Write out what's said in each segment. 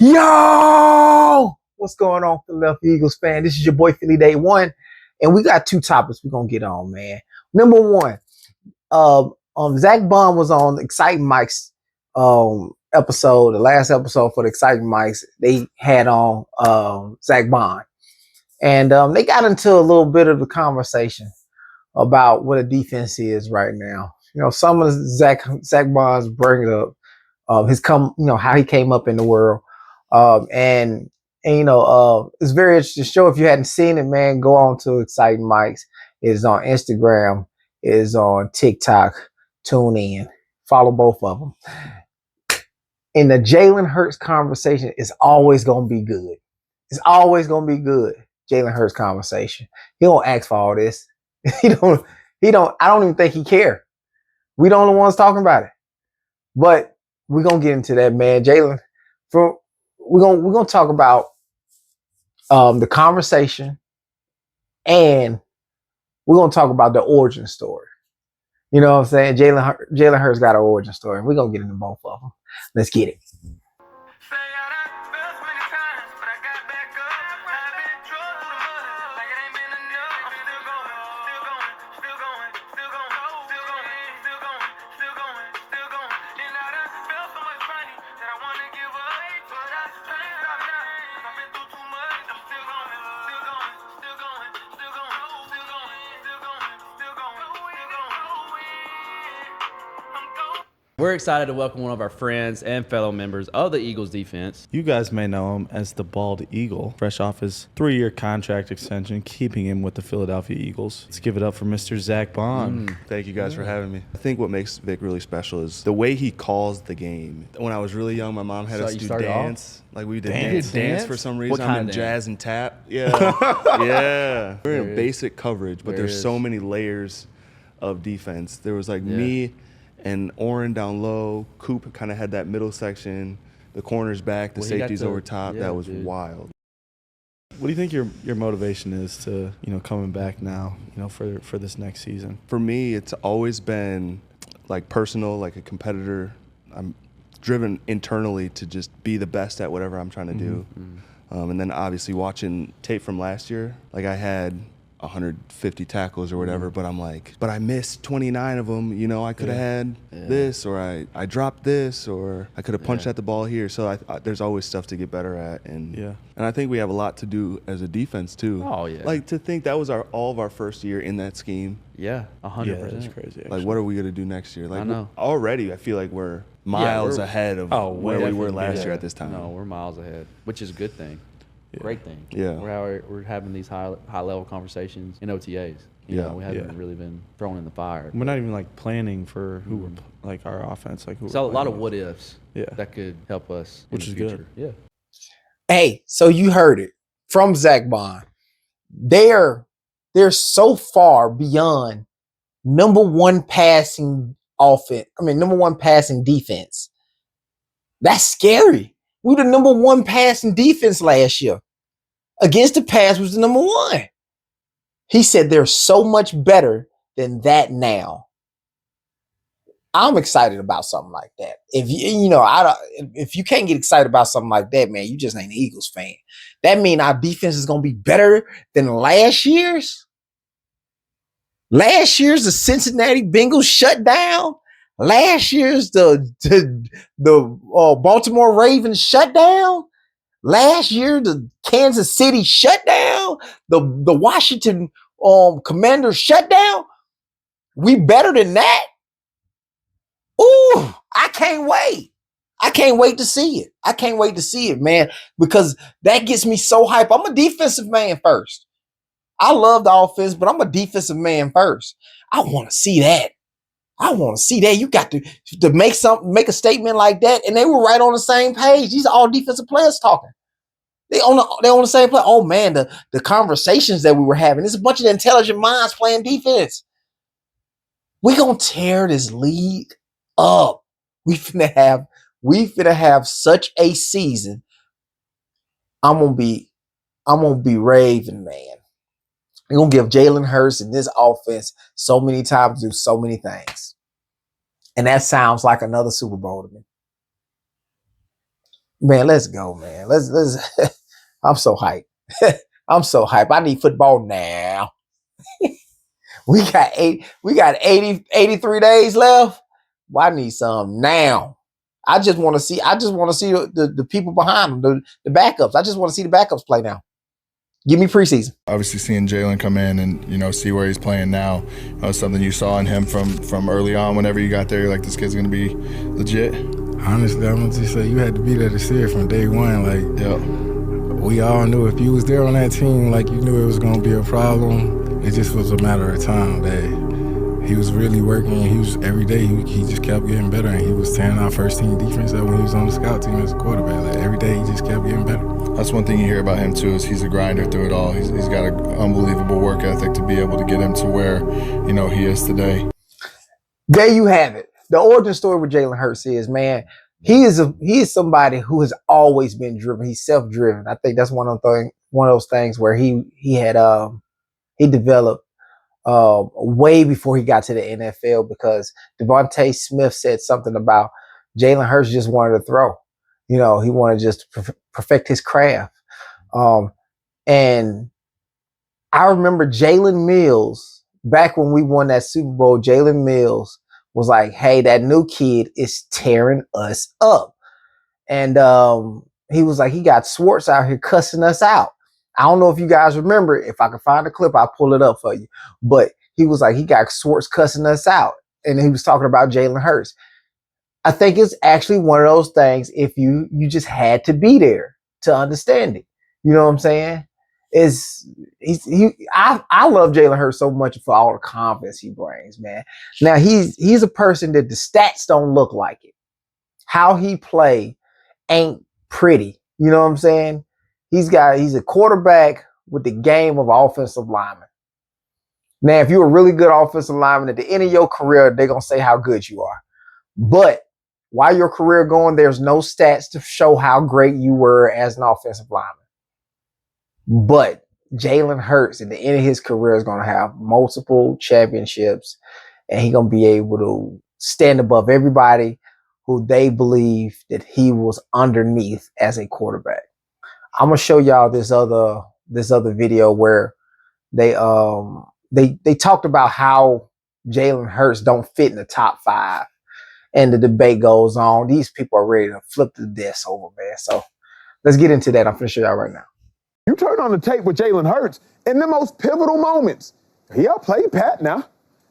Yo, what's going on, Philadelphia Eagles fan? This is your boy Philly Day One, and we got two topics we're gonna get on, man. Number one, Zach Bond was on Exciting Mike's episode, the last episode for the Exciting Mike's. They had on Zach Bond, and they got into a little bit of the conversation about what a defense is right now. You know, some of Zach Bond's bringing up how he came up in the world. And it's very interesting show. If you hadn't seen it, man, go on to Exciting Mike's. It is on Instagram. It is on TikTok. Tune in. Follow both of them. And the Jalen Hurts conversation is always going to be good. It's always going to be good. Jalen Hurts conversation. He don't ask for all this. I don't even think he care. We the only ones talking about it. But we're going to get into that, man. Jalen, we're gonna talk about the conversation, and we're gonna talk about the origin story. You know what I'm saying? Jalen Hurts got an origin story, and we're gonna get into both of them. Let's get it. We're excited to welcome one of our friends and fellow members of the Eagles defense. You guys may know him as the Bald Eagle, fresh off his 3-year contract extension, keeping him with the Philadelphia Eagles. Let's give it up for Mr. Zach Bond. Thank you guys for having me. I think what makes Vic really special is the way he calls the game. When I was really young, my mom had us do dance. Like we did dance for some reason. What kind I'm in of jazz and tap. Yeah. Yeah. We're in basic coverage, but there's so many layers of defense. There was me and Oren down low. Coop kind of had that middle section. The corners back, the safeties over top. That was wild. What do you think your motivation is to, coming back now, for this next season? For me, it's always been like personal, like a competitor. I'm driven internally to just be the best at whatever I'm trying to do. And then obviously watching tape from last year, like I had 150 tackles or whatever, but I'm like, but I missed 29 of them. I could have had this, or I dropped this, or I could have punched at the ball here. So there's always stuff to get better at, and I think we have a lot to do as a defense too. Oh yeah, like to think that was all of our first year in that scheme. Yeah, 100%. That's crazy. Actually. Like, what are we gonna do next year? Like, I know. Already, I feel like we're miles ahead of where we were last year at this time. No, we're miles ahead, which is a good thing. Great thing. Yeah. We're having these high level conversations in OTAs. We haven't really been thrown in the fire. We're not even planning for who we're like our offense. So a lot of what ifs. Yeah. That could help us, which is good. Yeah. Hey, so you heard it from Zach Bond. They're so far beyond number one passing offense. Number one passing defense. That's scary. We were the number one passing defense last year. Against the pass was the number one. He said they're so much better than that now. I'm excited about something like that. If you can't get excited about something like that, man, you just ain't an Eagles fan. That means our defense is going to be better than last year's. Last year's the Cincinnati Bengals shut down. Last year's the Baltimore Ravens shut down. Last year the Kansas City shut down. The Washington Commanders shut down. We better than that. Ooh, I can't wait. I can't wait to see it. I can't wait to see it, man, because that gets me so hyped. I'm a defensive man first. I love the offense, but I'm a defensive man first. I want to see that. You got to make a statement like that, and they were right on the same page. These are all defensive players talking. They on the same play. Oh man, the conversations that we were having. There's a bunch of intelligent minds playing defense. We gonna tear this league up. We finna have such a season. I'm gonna be raving, man. We're going to give Jalen Hurts and this offense so many times to do so many things. And that sounds like another Super Bowl to me. Man, let's go, man. Let's. I'm so hyped. I'm so hyped. I need football now. We got 83 days left. Well, I need some now. I just want to see the people behind them, the backups. I just want to see the backups play now. Give me preseason. Obviously, seeing Jalen come in and see where he's playing now, something you saw in him from early on. Whenever you got there, you're like, this kid's gonna be legit. Honestly, I'm gonna just say you had to be there to see it from day one. Like, Yeah. we all knew if you was there on that team, like you knew it was gonna be a problem. It just was a matter of time that he was really working. He was every day. He just kept getting better, and he was tearing our first team defense up when he was on the scout team as a quarterback. Like every day, he just kept getting better. That's one thing you hear about him too, is he's a grinder through it all. He's got an unbelievable work ethic to be able to get him to where he is today. There you have it. The origin story with Jalen Hurts is, man, he is somebody who has always been driven. He's self-driven. I think that's one of those things where he developed way before he got to the NFL, because Devontae Smith said something about Jalen Hurts just wanted to throw. He wanted just to perfect his craft. And I remember Jalen Mills, back when we won that Super Bowl, Jalen Mills was like, hey, that new kid is tearing us up. And he was like, he got Schwartz out here cussing us out. I don't know if you guys remember. If I can find the clip, I'll pull it up for you. But he was like, he got Schwartz cussing us out. And he was talking about Jalen Hurts. I think it's actually one of those things, if you just had to be there to understand it. You know what I'm saying? I love Jalen Hurts so much for all the confidence he brings, man. Now he's a person that the stats don't look like it. How he play ain't pretty. You know what I'm saying? He's a quarterback with the game of offensive lineman. Now, if you're a really good offensive lineman, at the end of your career, they're gonna say how good you are. But while your career going, there's no stats to show how great you were as an offensive lineman. But Jalen Hurts at the end of his career is going to have multiple championships, and he's going to be able to stand above everybody who they believe that he was underneath as a quarterback. I'm going to show y'all this other video where they talked about how Jalen Hurts don't fit in the top 5. And the debate goes on. These people are ready to flip the desk over, man. So let's get into that. I'm going to show y'all right now. You turn on the tape with Jalen Hurts, in the most pivotal moments, he outplayed Pat now.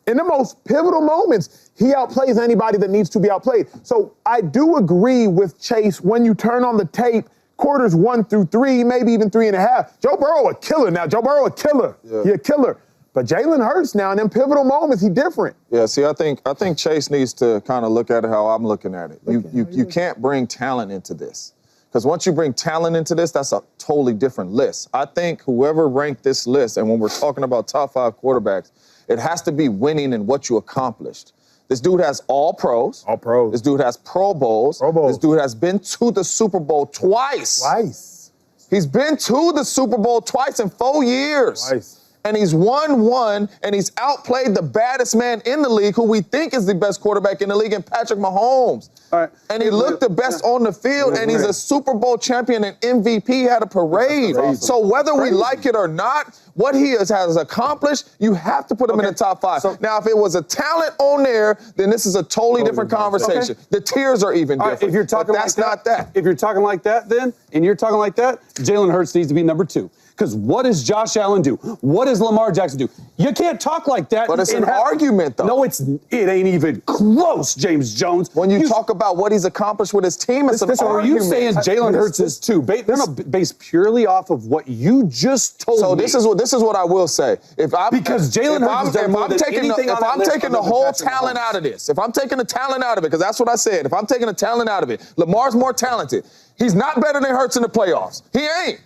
In the most pivotal moments, he outplays anybody that needs to be outplayed. So I do agree with Chase when you turn on the tape, quarters 1 through 3, maybe even 3.5. Joe Burrow a killer now. Joe Burrow a killer. Yeah. He a killer. But Jalen Hurts now, in them pivotal moments, he different. Yeah, see, I think Chase needs to kind of look at it how I'm looking at it. You can't bring talent into this. Because once you bring talent into this, that's a totally different list. I think whoever ranked this list, and when we're talking about top 5 quarterbacks, it has to be winning in what you accomplished. This dude has all pros. All pros. This dude has Pro Bowls. Pro Bowls. This dude has been to the Super Bowl twice. Twice. He's been to the Super Bowl twice in 4 years. Twice. And he's won one, and he's outplayed the baddest man in the league, who we think is the best quarterback in the league, and Patrick Mahomes. All right. And he looked the best on the field, and he's a Super Bowl champion and MVP, had a parade. So whether we like it or not, what he has accomplished, you have to put him in the top 5. So, now, if it was a talent on there, then this is a totally different conversation. Okay. The tiers are even different. If you're talking that's not that. If you're talking like that, then, and you're talking like that, Jalen Hurts needs to be number 2. Because what does Josh Allen do? What does Lamar Jackson do? You can't talk like that. But it's an argument, though. No, it ain't even close, James Jones. When you talk about what he's accomplished with his team, it's an argument. Are you saying Jalen Hurts is 2? Based purely off of what you just told me. So this is what I will say. Because Jalen Hurts, if I'm taking the whole talent out of this, if I'm taking the talent out of it, because that's what I said. If I'm taking the talent out of it, Lamar's more talented. He's not better than Hurts in the playoffs. He ain't.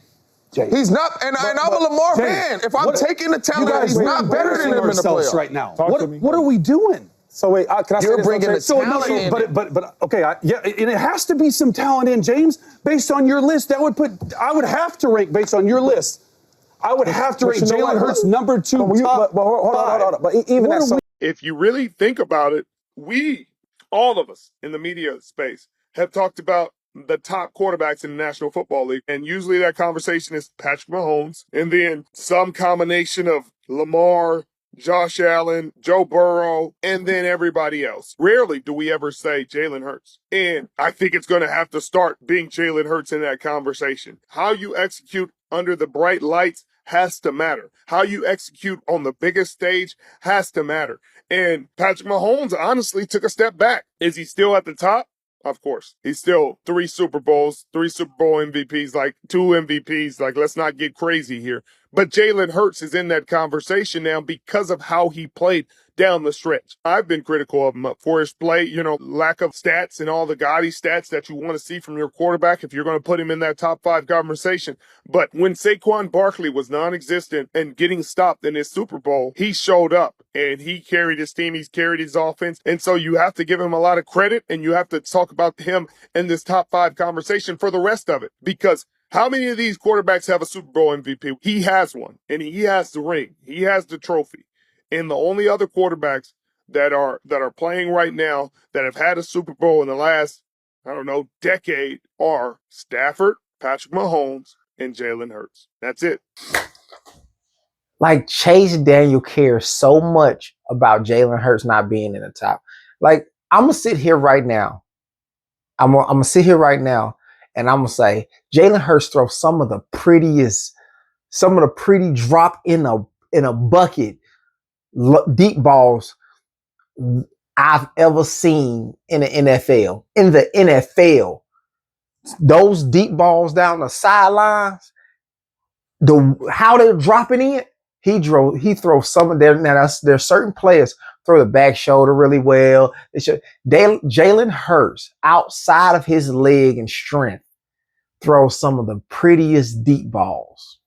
He's not, and I'm a Lamar fan. If I'm taking the talent, he's not better than him in the playoffs. Right now. What are we doing? So wait, can I say You're this? bringing the talent in. But okay, and it has to be some talent in, James. Based on your list, I would have to rank based on your list. I would have to rank Jalen Hurts number 2. Hold on. But even that's if you really think about it, all of us in the media space, have talked about the top quarterbacks in the National Football League. And usually that conversation is Patrick Mahomes and then some combination of Lamar, Josh Allen, Joe Burrow, and then everybody else. Rarely do we ever say Jalen Hurts. And I think it's going to have to start being Jalen Hurts in that conversation. How you execute under the bright lights has to matter. How you execute on the biggest stage has to matter. And Patrick Mahomes honestly took a step back. Is he still at the top? Of course. He's still 3 Super Bowls, 3 Super Bowl MVPs, like 2 MVPs. Like, let's not get crazy here. But Jalen Hurts is in that conversation now because of how he played down the stretch. I've been critical of him for his play, lack of stats and all the gaudy stats that you want to see from your quarterback if you're going to put him in that top 5 conversation. But when Saquon Barkley was non-existent and getting stopped in his Super Bowl, he showed up and he carried his team, he's carried his offense. And so you have to give him a lot of credit and you have to talk about him in this top 5 conversation for the rest of it. Because how many of these quarterbacks have a Super Bowl MVP? He has one, and he has the ring. He has the trophy. And the only other quarterbacks that are playing right now that have had a Super Bowl in the last, decade are Stafford, Patrick Mahomes, and Jalen Hurts. That's it. Like, Chase Daniel cares so much about Jalen Hurts not being in the top. Like, I'm going to sit here right now. I'm going to sit here right now. And I'm going to say, Jalen Hurts throws some of the pretty drop in a bucket deep balls I've ever seen in the NFL. In the NFL, those deep balls down the sidelines, how they're dropping in, he throws some of their. Now there's certain players throw the back shoulder really well. Jalen Hurts, outside of his leg and strength, throws some of the prettiest deep balls.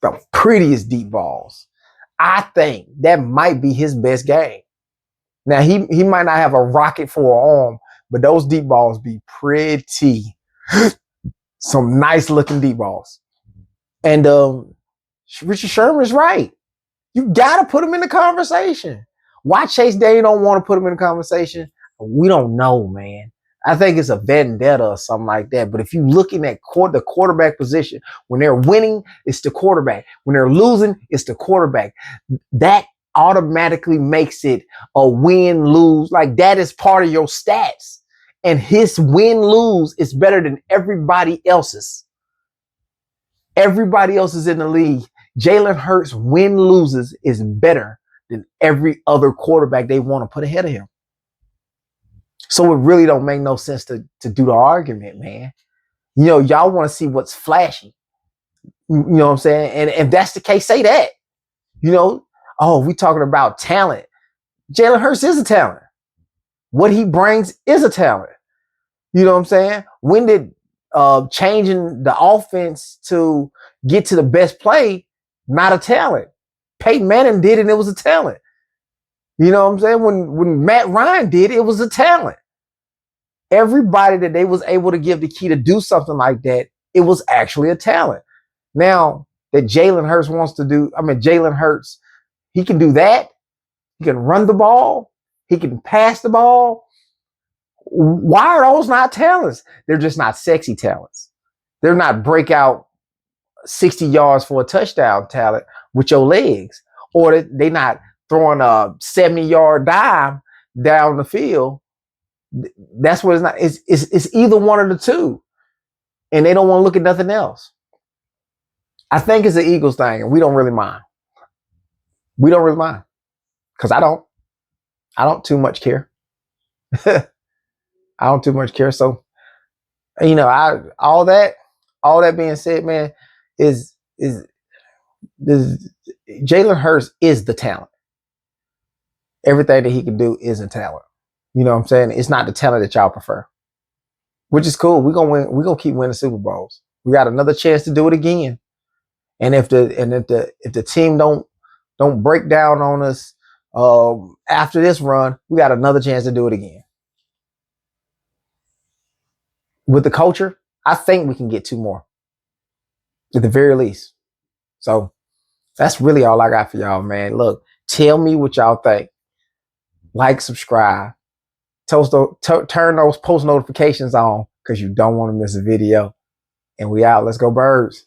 The prettiest deep balls. I think that might be his best game. Now, he might not have a rocket for an arm, but those deep balls be pretty. Some nice looking deep balls. And Richard Sherman's right. You got to put him in the conversation. Why Chase Daniel don't want to put him in the conversation? We don't know, man. I think it's a vendetta or something like that. But if you're looking at the quarterback position, when they're winning, it's the quarterback. When they're losing, it's the quarterback. That automatically makes it a win-lose. Like, that is part of your stats. And his win-lose is better than everybody else's. Everybody else is in the league. Jalen Hurts win-loses is better than every other quarterback they want to put ahead of him. So it really don't make no sense to do the argument, man. Y'all want to see what's flashy. You know what I'm saying? And if that's the case, say that. We talking about talent. Jalen Hurts is a talent. What he brings is a talent. You know what I'm saying? When did changing the offense to get to the best play not a talent? Peyton Manning did, and it was a talent. You know what I'm saying? When Matt Ryan did, it was a talent. Everybody that they was able to give the key to do something like that, it was actually a talent. Now that Jalen Hurts Jalen Hurts, he can do that. He can run the ball. He can pass the ball. Why are those not talents? They're just not sexy talents. They're not breakout 60 yards for a touchdown talent with your legs. Or they're not throwing a 70-yard dime down the field. That's what it's not. It's either one of the two. And they don't want to look at nothing else. I think it's the Eagles thing, and we don't really mind. We don't really mind. Because I don't too much care. I don't too much care. So, all that being said, man, is Jalen Hurts is the talent. Everything that he can do is a talent. You know what I'm saying? It's not the talent that y'all prefer, which is cool. We're gonna win. We're gonna keep winning Super Bowls. We got another chance to do it again. And if the team don't break down on us after this run, we got another chance to do it again. With the culture, I think we can get 2 more at the very least. So that's really all I got for y'all, man. Look, tell me what y'all think. Like, subscribe, turn those post notifications on, because you don't want to miss a video. And we out. Let's go Birds.